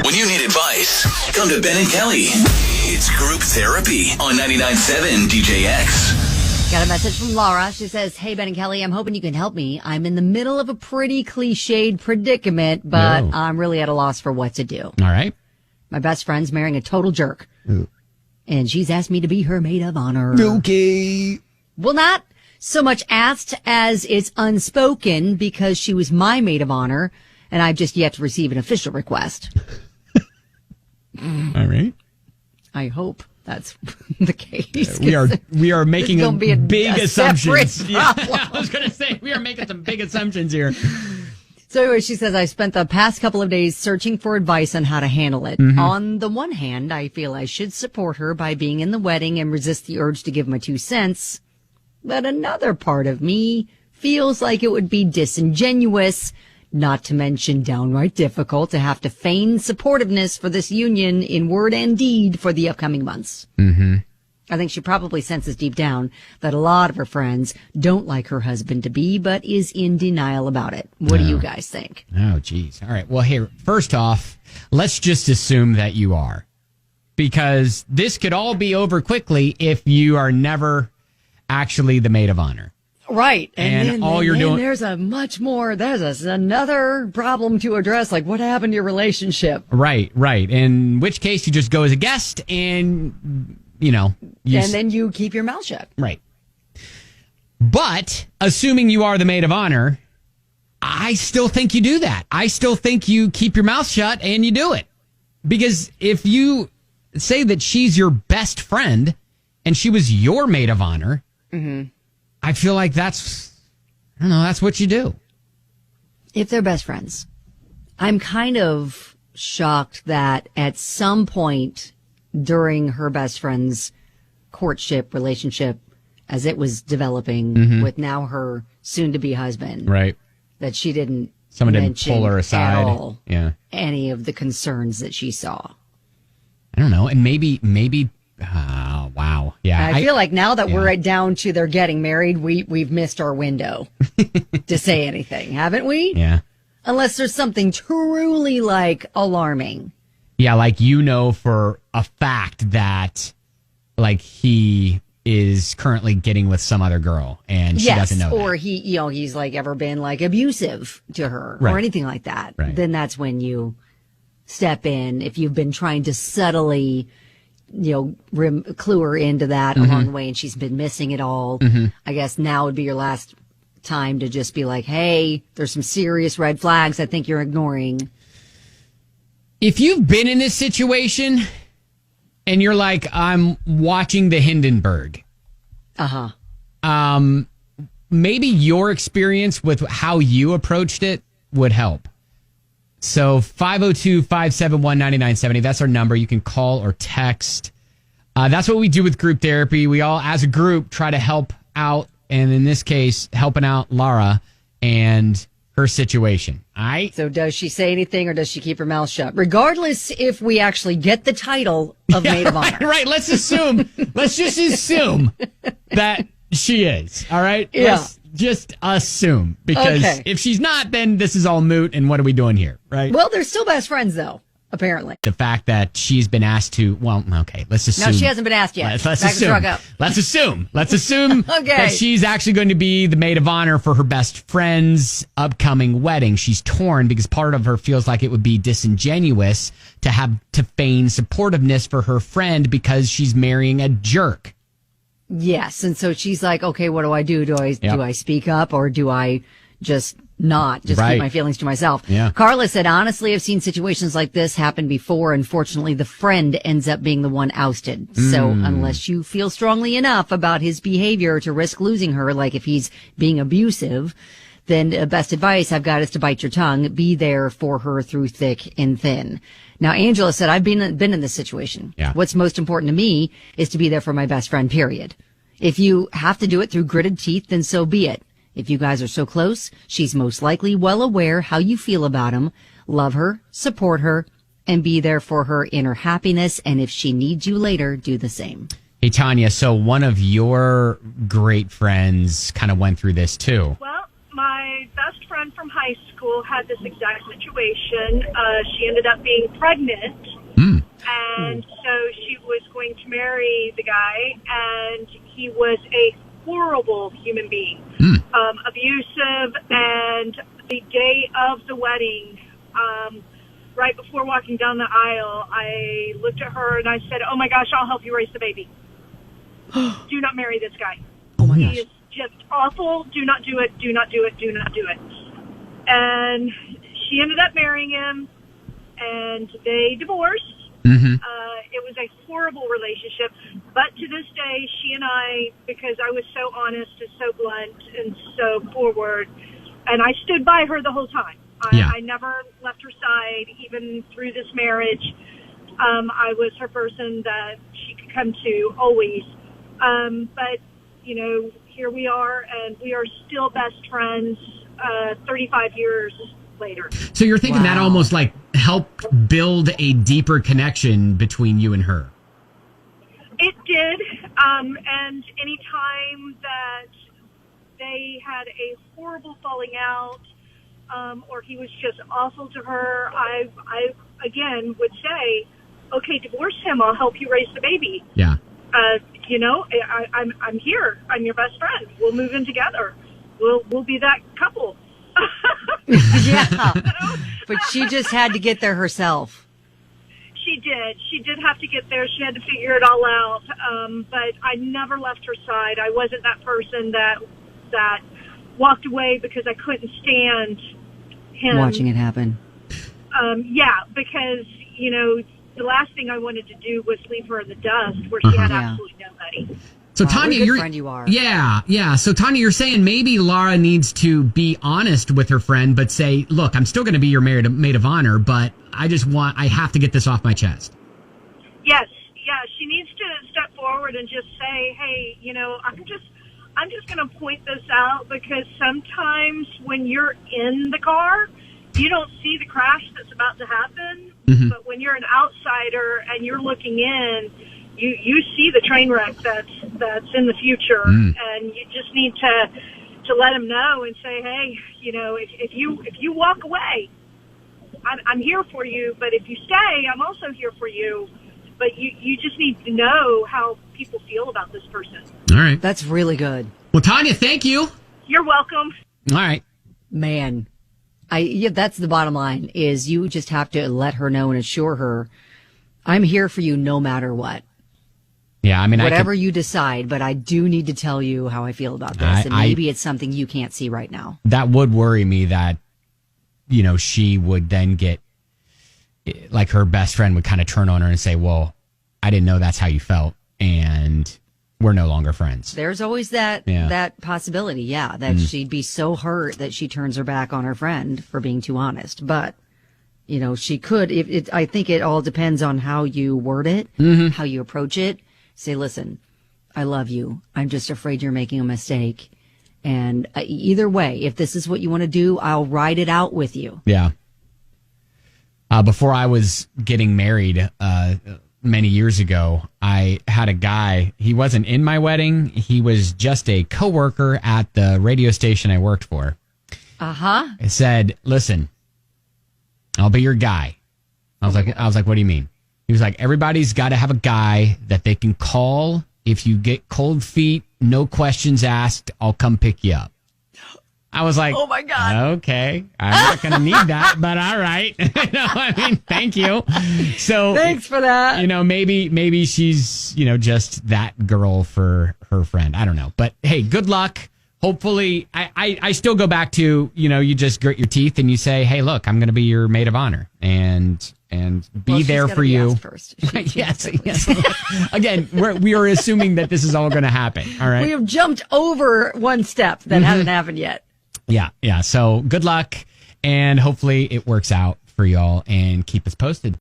When you need advice, come to Ben and Kelly. It's group therapy on 99.7 DJX. Got a message from Lara. She says, hey, Ben and Kelly, I'm hoping you can help me. I'm in the middle of a pretty cliched predicament, but I'm really at a loss for what to do. All right. My best friend's marrying a total jerk. Ooh. And she's asked me to be her maid of honor. Okay. Well, not so much asked as it's unspoken because she was my maid of honor, and I've just yet to receive an official request. All right. I hope that's the case. We are making big assumptions. Yeah, I was going to say, we are making some big assumptions here. So anyway, she says, I spent the past couple of days searching for advice on how to handle it. Mm-hmm. On the one hand, I feel I should support her by being in the wedding and resist the urge to give my 2 cents. But another part of me feels like it would be disingenuous, not to mention downright difficult, to have to feign supportiveness for this union in word and deed for the upcoming months. Mm-hmm. I think she probably senses deep down that a lot of her friends don't like her husband-to-be, but is in denial about it. What do you guys think? Oh, geez. All right. Well, here, first off, let's just assume that you are. Because this could all be over quickly if you are never actually the maid of honor. Right. And then, all you're doing. There's another problem to address. Like, what happened to your relationship? Right. In which case, you just go as a guest and, and then you keep your mouth shut. Right. But assuming you are the maid of honor, I still think you do that. I still think you keep your mouth shut and you do it. Because if you say that she's your best friend and she was your maid of honor, mm-hmm. I feel like that's what you do. If they're best friends. I'm kind of shocked that at some point during her best friend's courtship relationship, as it was developing mm-hmm. with now her soon-to-be husband, right, that she didn't pull her aside at all any of the concerns that she saw. I don't know. And maybe wow. Yeah. I feel like now that we're down to they're getting married, we've missed our window to say anything, haven't we? Yeah. Unless there's something truly alarming. Yeah, for a fact that he is currently getting with some other girl and she doesn't know. Or he's ever been abusive to her or anything like that. Right. Then that's when you step in if you've been trying to subtly clue her into that mm-hmm. along the way and she's been missing it all. Mm-hmm. I guess now would be your last time to just be like, hey, there's some serious red flags I think you're ignoring. If you've been in this situation and you're like, I'm watching the Hindenburg. Maybe your experience with how you approached it would help. So 502-571-9970, that's our number. You can call or text. That's what we do with group therapy. We all, as a group, try to help out, and in this case, helping out Lara and her situation. All right? So does she say anything or does she keep her mouth shut? Regardless if we actually get the title of Maid of Honor. Right. Let's just assume that she is. All right? Yeah. Let's just assume. Because if she's not, then this is all moot, and what are we doing here? Right? Well, they're still best friends, though, apparently. The fact that she's been asked to, let's assume. No, she hasn't been asked yet. Let's assume okay. that she's actually going to be the maid of honor for her best friend's upcoming wedding. She's torn because part of her feels like it would be disingenuous to have to feign supportiveness for her friend because she's marrying a jerk. Yes, and so she's like, okay, what do I do? Do I speak up or do I just not keep my feelings to myself? Yeah. Carla said, honestly, I've seen situations like this happen before. Unfortunately, the friend ends up being the one ousted. So unless you feel strongly enough about his behavior to risk losing her, like if he's being abusive, then best advice I've got is to bite your tongue. Be there for her through thick and thin. Now, Angela said, I've been in this situation. Yeah. What's most important to me is to be there for my best friend, period. If you have to do it through gritted teeth, then so be it. If you guys are so close, she's most likely well aware how you feel about him. Love her, support her, and be there for her in her happiness. And if she needs you later, do the same. Hey, Tanya, so one of your great friends kind of went through this too. Well, my best friend from high school school had this exact situation. She ended up being pregnant, and so she was going to marry the guy, and he was a horrible human being, abusive, and the day of the wedding, right before walking down the aisle, I looked at her and I said, "Oh my gosh, I'll help you raise the baby. Do not marry this guy. Oh my He gosh. is just awful. Do not do it. Do not do it. Do not do it." And she ended up marrying him, and they divorced. It was a horrible relationship, but to this day, she and I, because I was so honest and so blunt and so forward, and I stood by her the whole time. I never left her side, even through this marriage. I was her person that she could come to always. But, you know, here we are, and we are still best friends 35 years later. So you're thinking that almost like helped build a deeper connection between you and her? It did. And any time that they had a horrible falling out, or he was just awful to her, I again would say, okay, divorce him. I'll help you raise the baby. Yeah. You know, I'm here. I'm your best friend. We'll move in together. We'll be that couple. Yeah. But she just had to get there herself. She did. She did have to get there. She had to figure it all out. But I never left her side. I wasn't that person that walked away because I couldn't stand him. Watching it happen. Yeah, because, you know, the last thing I wanted to do was leave her in the dust where she had absolutely nobody. So Wow, Tanya, what a good you're friend you are. Yeah. So Tanya, you're saying maybe Lara needs to be honest with her friend, but say, "Look, I'm still going to be your maid of honor, but I have to get this off my chest." Yes, yeah, she needs to step forward and just say, "Hey, you know, I'm just going to point this out because sometimes when you're in the car, you don't see the crash that's about to happen, but when you're an outsider and you're looking in, you see the train wreck that's in the future, and you just need to let them know and say, hey, you know, if you walk away, I'm here for you, but if you stay, I'm also here for you. But you just need to know how people feel about this person." All right. That's really good. Well, Tanya, thank you. You're welcome. All right. Man. That's the bottom line, is you just have to let her know and assure her, I'm here for you no matter what. Yeah, I mean, whatever you decide, but I do need to tell you how I feel about this. And maybe it's something you can't see right now. That would worry me that, you know, she would then get, like her best friend would kind of turn on her and say, well, I didn't know that's how you felt, and we're no longer friends. There's always that possibility, that she'd be so hurt that she turns her back on her friend for being too honest. But, you know, she could, I think it all depends on how you word it, how you approach it. Say, listen, I love you. I'm just afraid you're making a mistake. And either way, if this is what you want to do, I'll ride it out with you. Yeah. Before I was getting married many years ago, I had a guy. He wasn't in my wedding. He was just a coworker at the radio station I worked for. I said, listen, I'll be your guy. I was like, what do you mean? He was like, everybody's got to have a guy that they can call. If you get cold feet, no questions asked, I'll come pick you up. I was like, oh my God. Okay. I'm not going to need that, but all right. No, I mean, thank you. So thanks for that. You know, maybe she's, you know, just that girl for her friend. I don't know. But hey, good luck. Hopefully, I still go back to, you know, you just grit your teeth and you say, hey, look, I'm going to be your maid of honor and be there for you. First. Yes. Again, we are assuming that this is all going to happen. All right. We have jumped over one step that hasn't happened yet. Yeah. So good luck, and hopefully it works out for y'all, and keep us posted.